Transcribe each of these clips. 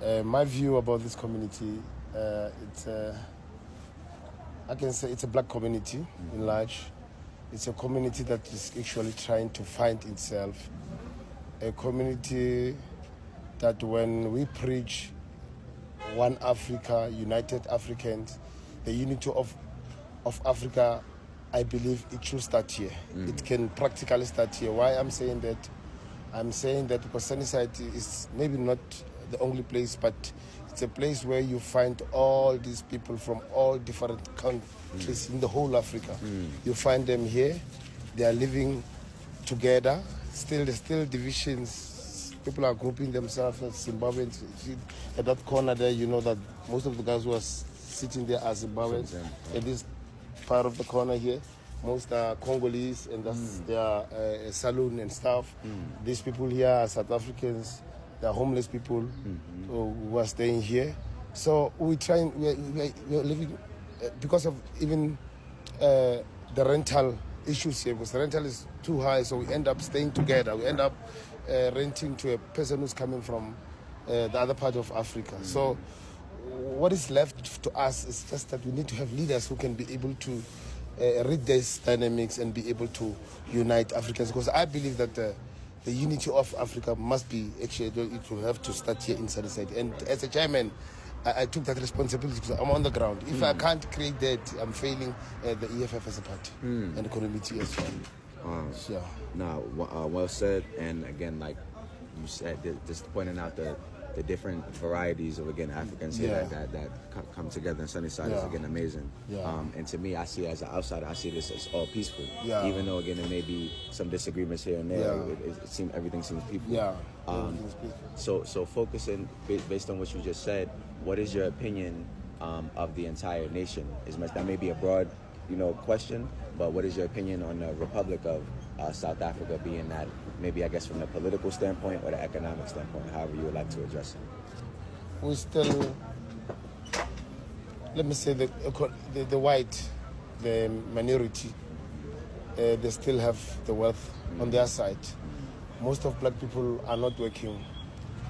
My view about this community, I can say it's a black community in large. It's a community that is actually trying to find itself. A community that when we preach one Africa, united Africans, the unity of Africa, I believe it should start here. It can practically start here. Why I'm saying that? I'm saying that because Sunnyside is maybe not the only place, but it's a place where you find all these people from all different countries in the whole Africa. You find them here. They are living together. There's still divisions. People are grouping themselves as Zimbabweans. At that corner there, you know that most of the guys who are sitting there are Zimbabweans. At this part of the corner here, most are Congolese, and that's their saloon and stuff. These people here are South Africans. They are homeless people who are staying here. So we're living because of even the rental issues here, because the rental is too high, so we end up staying together. We end up renting to a person who's coming from the other part of Africa. So what is left to us is just that we need to have leaders who can be able to read these dynamics and be able to unite Africans, because I believe that the unity of Africa must be, actually, it will have to start here in Sunnyside. And as a chairman, I took that responsibility because I'm on the ground. If I can't create that, I'm failing the EFF as a party and the community as well. Now, well said. And again, like you said, just pointing out the different varieties of, again, Africans here that come together in Sunnyside is, again, amazing. And to me, I see it as an outsider, I see this as all peaceful. Even though, again, there may be some disagreements here and there, everything seems peaceful. So focusing, based on what you just said, what is your opinion of the entire nation? That may be a broad, question, but what is your opinion on the Republic of South Africa, being that maybe, I guess, from the political standpoint or the economic standpoint, however you would like to address it? We still, let me say, the white, the minority, they still have the wealth on their side. Most of black people are not working.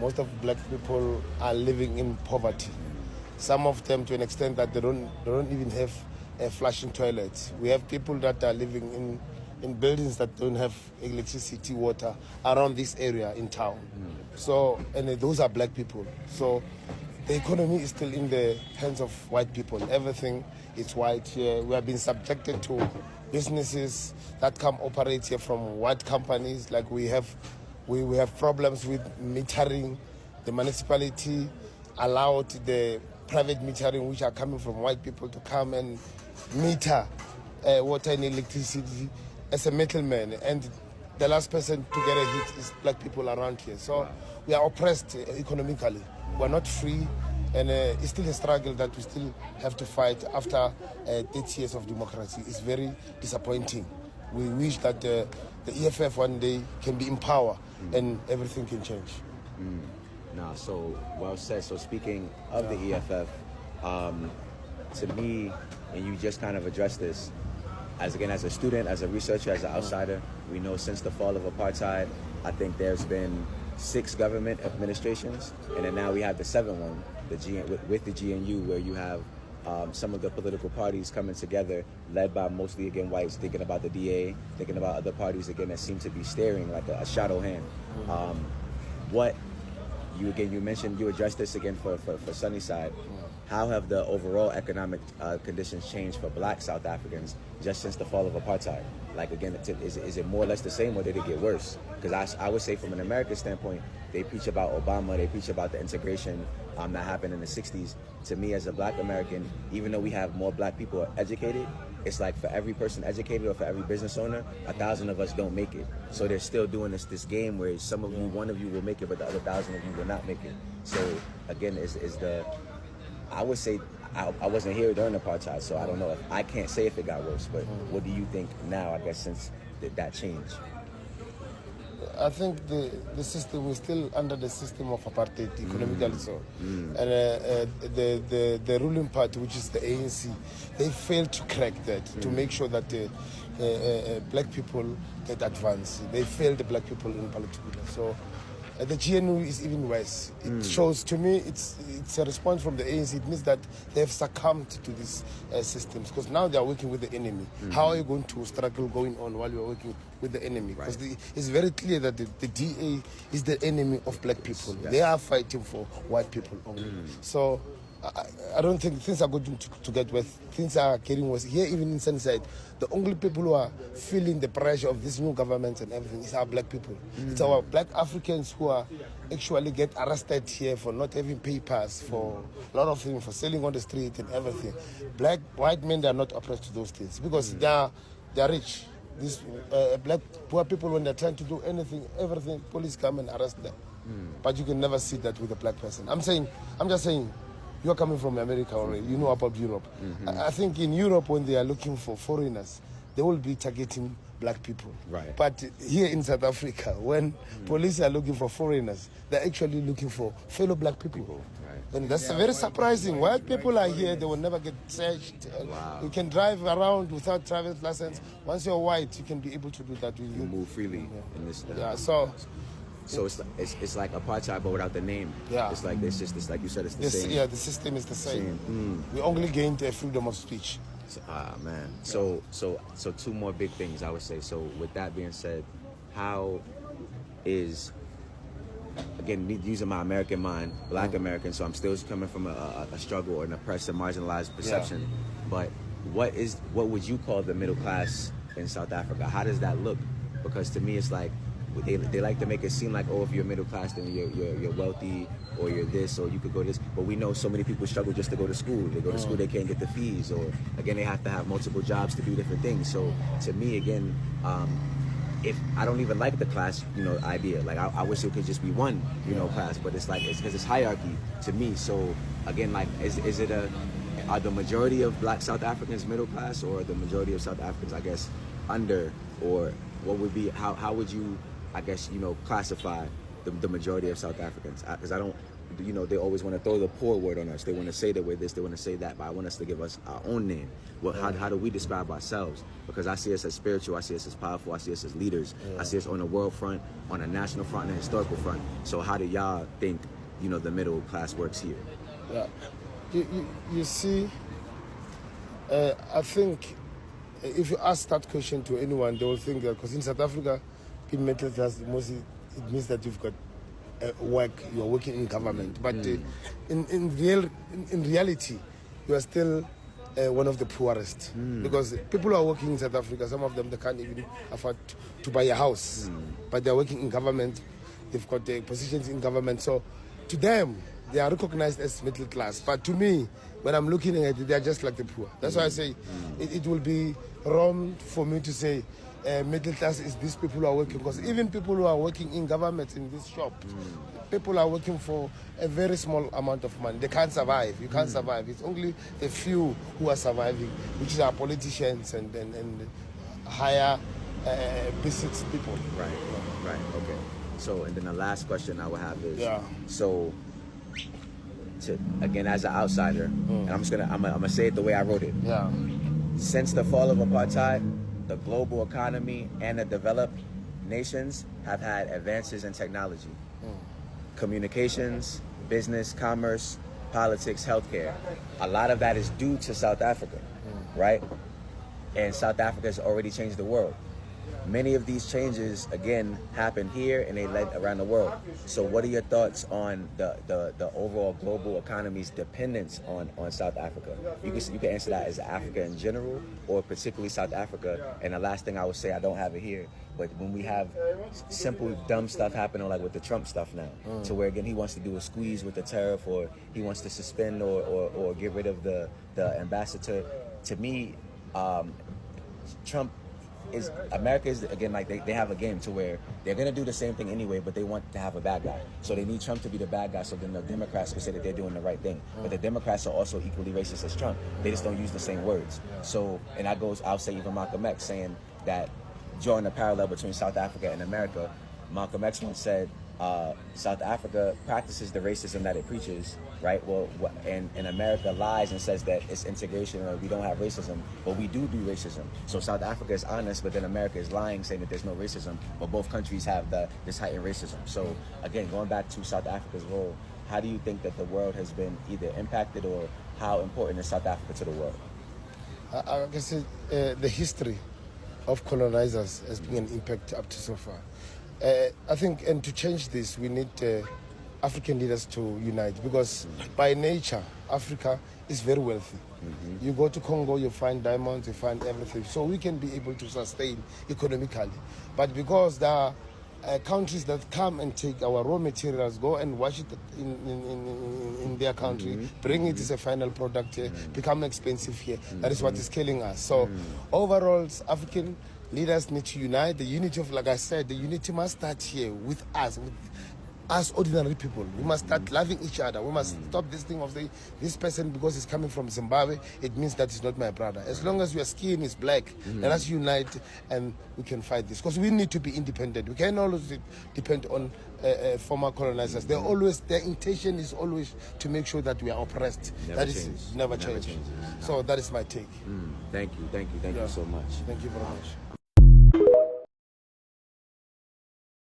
Most of black people are living in poverty. Some of them to an extent that they don't even have a flushing toilet. We have people that are living in buildings that don't have electricity, water around this area in town. So, and those are black people. So the economy is still in the hands of white people. Everything is white here. We have been subjected to businesses that come operate here from white companies. Like we have problems with metering. The municipality allowed the private metering, which are coming from white people, to come and meter water and electricity as a middleman, and the last person to get a hit is black people around here. So we are oppressed economically. We're not free, and it's still a struggle that we still have to fight after 30 years of democracy. It's very disappointing. We wish that the EFF one day can be in power and everything can change. So well said. So speaking of the EFF, to me, and you just kind of addressed this, as a student, as a researcher, as an outsider, we know since the fall of apartheid, I think there's been 6 government administrations, and then now we have the 7th one, with the GNU, where you have some of the political parties coming together, led by mostly, again, whites, thinking about the DA, thinking about other parties, again, that seem to be staring like a shadow hand. You mentioned, you addressed this again for Sunnyside. How have the overall economic conditions changed for black South Africans just since the fall of apartheid? Like, again, is it more or less the same, or did it get worse? Because I would say from an American standpoint, they preach about Obama, they preach about the integration that happened in the 60s. To me, as a black American, even though we have more black people educated, it's like for every person educated or for every business owner, 1,000 of us don't make it. So they're still doing this game where some of you, one of you will make it, but the other 1,000 of you will not make it. So again, I would say, I wasn't here during apartheid, so I don't know. I can't say if it got worse, but what do you think now, I guess, since that changed? I think the system, we're still under the system of apartheid economically. So, and the ruling party, which is the ANC, they failed to crack that, to make sure that black people get advanced. They failed the black people in particular. So The GNU is even worse. It shows, to me, it's a response from the ANC. It means that they have succumbed to these systems because now they are working with the enemy. How are you going to struggle going on while you are working with the enemy? Because it's very clear that the DA is the enemy of black people. Yes. They are fighting for white people only. So I don't think things are going to get worse. Things are getting worse. Here, even in Sunnyside, the only people who are feeling the pressure of this new government and everything is our black people. It's our black Africans who are actually get arrested here for not having papers, for a lot of things, for selling on the street and everything. White men, they are not oppressed to those things because they are rich. These black poor people, when they're trying to do anything, everything, police come and arrest them. But you can never see that with a black person. I'm just saying, you're coming from America already. You know about Europe. I think in Europe, when they are looking for foreigners, they will be targeting black people. Right. But here in South Africa, when police are looking for foreigners, they're actually looking for fellow black people. Right. And that's very surprising. White people are here, they will never get searched. Wow. You can drive around without driver's license. Once you're white, you can be able to do that. You move freely in this. So it's like apartheid, but without the name. Yeah. It's like it's like you said, it's the same. Yeah, the system is the same. We only gained freedom of speech. Man. So two more big things I would say. So with that being said, how is, again, using my American mind, black American, so I'm still coming from a struggle or an oppressed and marginalized perception. But what would you call the middle class in South Africa? How does that look? Because to me, it's like, they like to make it seem like, oh, if you're middle class, then you're wealthy, or you're this, or you could go this. But we know so many people struggle just to go to school. They go to school, they can't get the fees, or again, they have to have multiple jobs to do different things. So to me, again, if I don't even like the class, idea. Like I wish it could just be one, class. But it's like because it's hierarchy to me. So again, like are the majority of black South Africans middle class, or the majority of South Africans, I guess, under, or what would be how would you, I guess, classify the majority of South Africans? Because I don't, they always want to throw the poor word on us. They want to say that we're this, they want to say that, but I want us to give us our own name. Well, how do we describe ourselves? Because I see us as spiritual, I see us as powerful, I see us as leaders. I see us on the world front, on a national front, and a historical front. So how do y'all think, the middle class works here? Yeah, you see, I think if you ask that question to anyone, they will think that because in South Africa, being middle class, mostly it means that you've got work, you are working in government. But in reality, you are still one of the poorest. Because people who are working in South Africa, some of them, they can't even afford to buy a house. But they're working in government, they've got positions in government. So to them, they are recognized as middle class. But to me, when I'm looking at it, they are just like the poor. That's why I say it will be wrong for me to say middle class is these people who are working. Because even people who are working in government in this shop, people are working for a very small amount of money. They can't survive. You can't survive. It's only the few who are surviving, which are politicians and higher business people. Right. Okay. So, and then the last question I would have is, so, again, as an outsider, and I'm gonna say it the way I wrote it. Yeah. Since the fall of apartheid, the global economy and the developed nations have had advances in technology, communications, business, commerce, politics, healthcare. A lot of that is due to South Africa, right? And South Africa has already changed the world. Many of these changes, again, happened here and they led around the world. So what are your thoughts on the overall global economy's dependence on South Africa? You can answer that as Africa in general or particularly South Africa. And the last thing I would say, I don't have it here, but when we have simple dumb stuff happening like with the Trump stuff now, to where again he wants to do a squeeze with the tariff, or he wants to suspend or get rid of the ambassador. To me, America is, again, like they have a game to where they're going to do the same thing anyway, but they want to have a bad guy. So they need Trump to be the bad guy, so then the Democrats can say that they're doing the right thing. But the Democrats are also equally racist as Trump. They just don't use the same words. So, and I'll say even Malcolm X saying that, drawing a parallel between South Africa and America, Malcolm X once said South Africa practices the racism that it preaches, right? Well, and America lies and says that it's integration or we don't have racism, but we do racism. So South Africa is honest, but then America is lying, saying that there's no racism, but both countries have this heightened racism. So again, going back to South Africa's role, how do you think that the world has been either impacted, or how important is South Africa to the world? I can say the history of colonizers has been an impact up to so far. I think, and to change this, we need African leaders to unite, because by nature, Africa is very wealthy. You go to Congo, you find diamonds, you find everything. So we can be able to sustain economically. But because there are countries that come and take our raw materials, go and wash it in their country, bring it as a final product here, become expensive here. That is what is killing us. So overall, African leaders need to unite. The unity of, like I said, the unity must start here with us ordinary people. We must start loving each other. We must stop this thing of saying, this person, because he's coming from Zimbabwe, it means that he's not my brother. As long as your skin is black, let us unite and we can fight this. Because we need to be independent. We can't always depend on former colonizers. Their intention is always to make sure that we are oppressed. Never change. So that is my take. Thank you so much. Thank you very much.